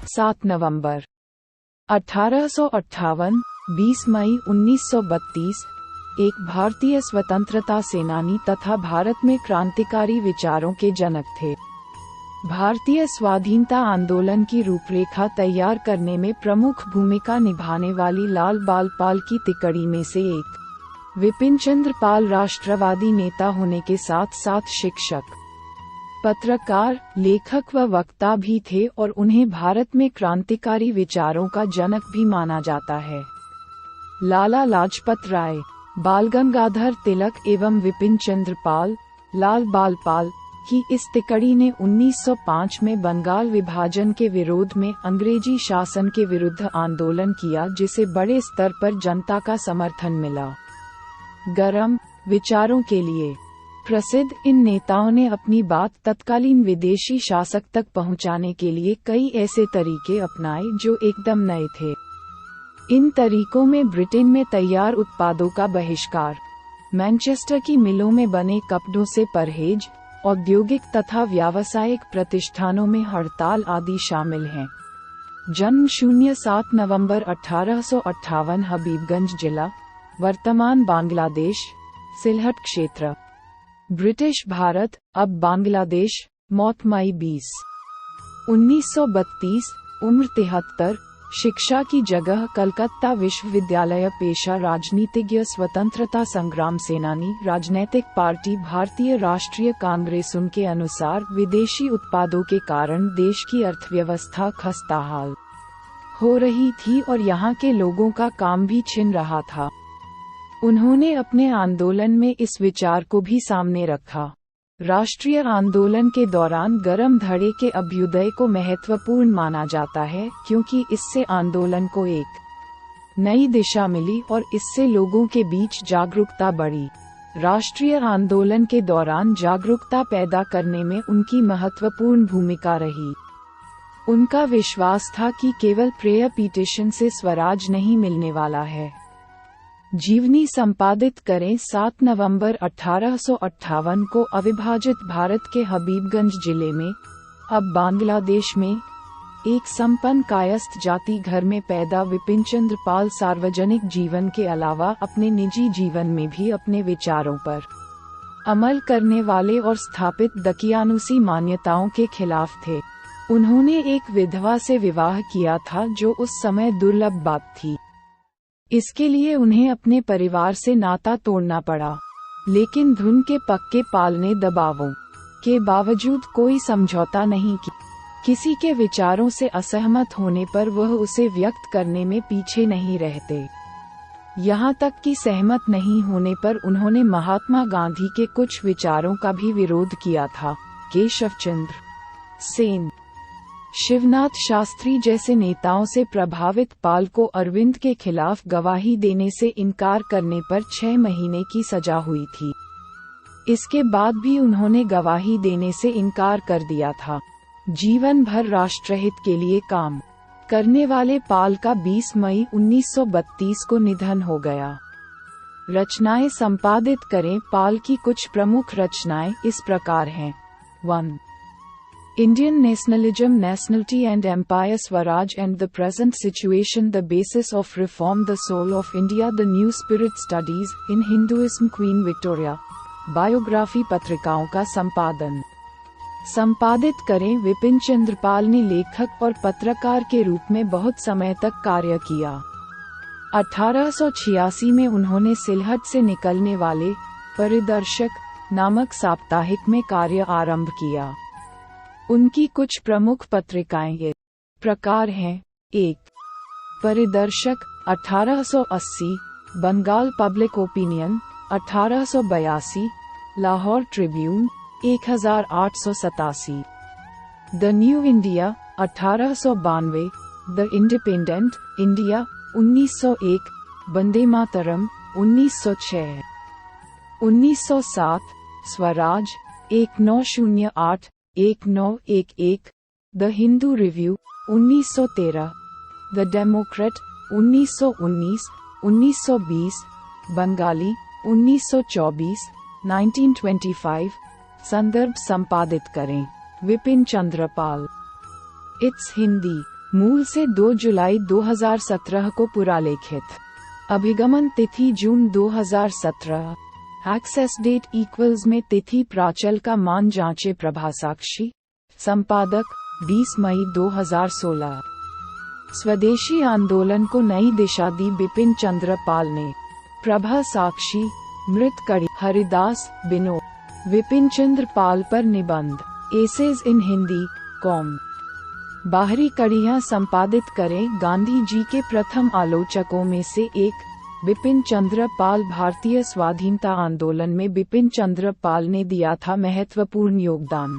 7 नवंबर 1858, 20 मई 1932, एक भारतीय स्वतंत्रता सेनानी तथा भारत में क्रांतिकारी विचारों के जनक थे। भारतीय स्वाधीनता आंदोलन की रूपरेखा तैयार करने में प्रमुख भूमिका निभाने वाली लाल बाल पाल की तिकड़ी में से एक। विपिन चंद्र पाल राष्ट्रवादी नेता होने के साथ साथ शिक्षक, पत्रकार, लेखक व वक्ता भी थे और उन्हें भारत में क्रांतिकारी विचारों का जनक भी माना जाता है। लाला लाजपत राय, बाल गंगाधर तिलक एवं विपिन चंद्र पाल, लाल बाल पाल की इस तिकड़ी ने 1905 में बंगाल विभाजन के विरोध में अंग्रेजी शासन के विरुद्ध आंदोलन किया, जिसे बड़े स्तर पर जनता का समर्थन मिला। गरम विचारों के लिए प्रसिद्ध इन नेताओं ने अपनी बात तत्कालीन विदेशी शासक तक पहुंचाने के लिए कई ऐसे तरीके अपनाए जो एकदम नए थे। इन तरीकों में ब्रिटेन में तैयार उत्पादों का बहिष्कार, मैनचेस्टर की मिलों में बने कपड़ों से परहेज, औद्योगिक तथा व्यावसायिक प्रतिष्ठानों में हड़ताल आदि शामिल हैं। जन्म 07 नवंबर 1858, हबीबगंज जिला, वर्तमान बांग्लादेश, सिलहट क्षेत्र, ब्रिटिश भारत, अब बांग्लादेश। मौत मई 20, 1932, उम्र 73। शिक्षा की जगह कलकत्ता विश्वविद्यालय। पेशा राजनीतिज्ञ, स्वतंत्रता संग्राम सेनानी, राजनैतिक पार्टी भारतीय राष्ट्रीय कांग्रेस। उनके अनुसार विदेशी उत्पादों के कारण देश की अर्थव्यवस्था खस्ताहाल हो रही थी और यहाँ के लोगों का काम भी छिन रहा था। उन्होंने अपने आंदोलन में इस विचार को भी सामने रखा। राष्ट्रीय आंदोलन के दौरान गरम धड़े के अभ्युदय को महत्वपूर्ण माना जाता है, क्योंकि इससे आंदोलन को एक नई दिशा मिली और इससे लोगों के बीच जागरूकता बढ़ी। राष्ट्रीय आंदोलन के दौरान जागरूकता पैदा करने में उनकी महत्वपूर्ण भूमिका रही। उनका विश्वास था कि केवल प्रेयर पिटीशन से स्वराज नहीं मिलने वाला है। जीवनी संपादित करें। 7 नवंबर 1858 को अविभाजित भारत के हबीबगंज जिले में, अब बांग्लादेश में, एक संपन्न कायस्थ जाति घर में पैदा विपिन चंद्र पाल सार्वजनिक जीवन के अलावा अपने निजी जीवन में भी अपने विचारों पर अमल करने वाले और स्थापित दकियानुसी मान्यताओं के खिलाफ थे। उन्होंने एक विधवा से विवाह किया था, जो उस समय दुर्लभ बात थी। इसके लिए उन्हें अपने परिवार से नाता तोड़ना पड़ा, लेकिन धुन के पक्के पाल ने दबावों के बावजूद कोई समझौता नहीं किया। किसी के विचारों से असहमत होने पर वह उसे व्यक्त करने में पीछे नहीं रहते। यहाँ तक कि सहमत नहीं होने पर उन्होंने महात्मा गांधी के कुछ विचारों का भी विरोध किया था। केशव चंद्र सेन, शिवनाथ शास्त्री जैसे नेताओं से प्रभावित पाल को अरविंद के खिलाफ गवाही देने से इनकार करने पर 6 महीने की सजा हुई थी। इसके बाद भी उन्होंने गवाही देने से इनकार कर दिया था। जीवन भर राष्ट्रहित के लिए काम करने वाले पाल का 20 मई 1932 को निधन हो गया। रचनाएं संपादित करें। पाल की कुछ प्रमुख रचनाएं इस प्रकार हैं। 1. Indian Nationalism, Nationality and Empire, Swaraj and the Present Situation, The Basis of Reform, The Soul of India, The New Spirit Studies in Hinduism, Queen Victoria, biography पत्रिकाओं का संपादन संपादित करें। विपिन चंद्र पाल ने लेखक और पत्रकार के रूप में बहुत समय तक कार्य किया। 1886 में उन्होंने सिलहट से निकलने वाले परिदर्शक नामक साप्ताहिक में कार्य आरंभ किया। उनकी कुछ प्रमुख पत्रिकाएं ये प्रकार हैं। 1. Paridarshak 1880, Bengal public opinion 1882, Lahore tribune 1887, the new India 1892, the independent India 1901, Vande Mataram 1906, 1907, Swaraj 1908, 1911, the Hindu review 1913, the democrat 1919, 1920, Bengali 1924, 1925। संदर्भ संपादित करें। विपिन चंद्र पाल, इट्स हिंदी मूल से 2 जुलाई 2017 को पुरालेखित। अभिगमन तिथि जून 2017। एक्सेस डेट इक्वल्स में तिथि प्राचल का मान जांचे प्रभासाक्षी। संपादक 20 मई 2016। स्वदेशी आंदोलन को नई दिशा दी बिपिन चंद्र पाल ने। प्रभा साक्षी। मृत कड़ी हरिदास बिनो। विपिन चंद्र पाल पर निबंध। Essays in Hindi com. बाहरी कड़ियां संपादित करें। गांधी जी के प्रथम आलोचकों में से एक बिपिन चंद्र पाल। भारतीय स्वाधीनता आंदोलन में बिपिन चंद्र पाल ने दिया था महत्वपूर्ण योगदान।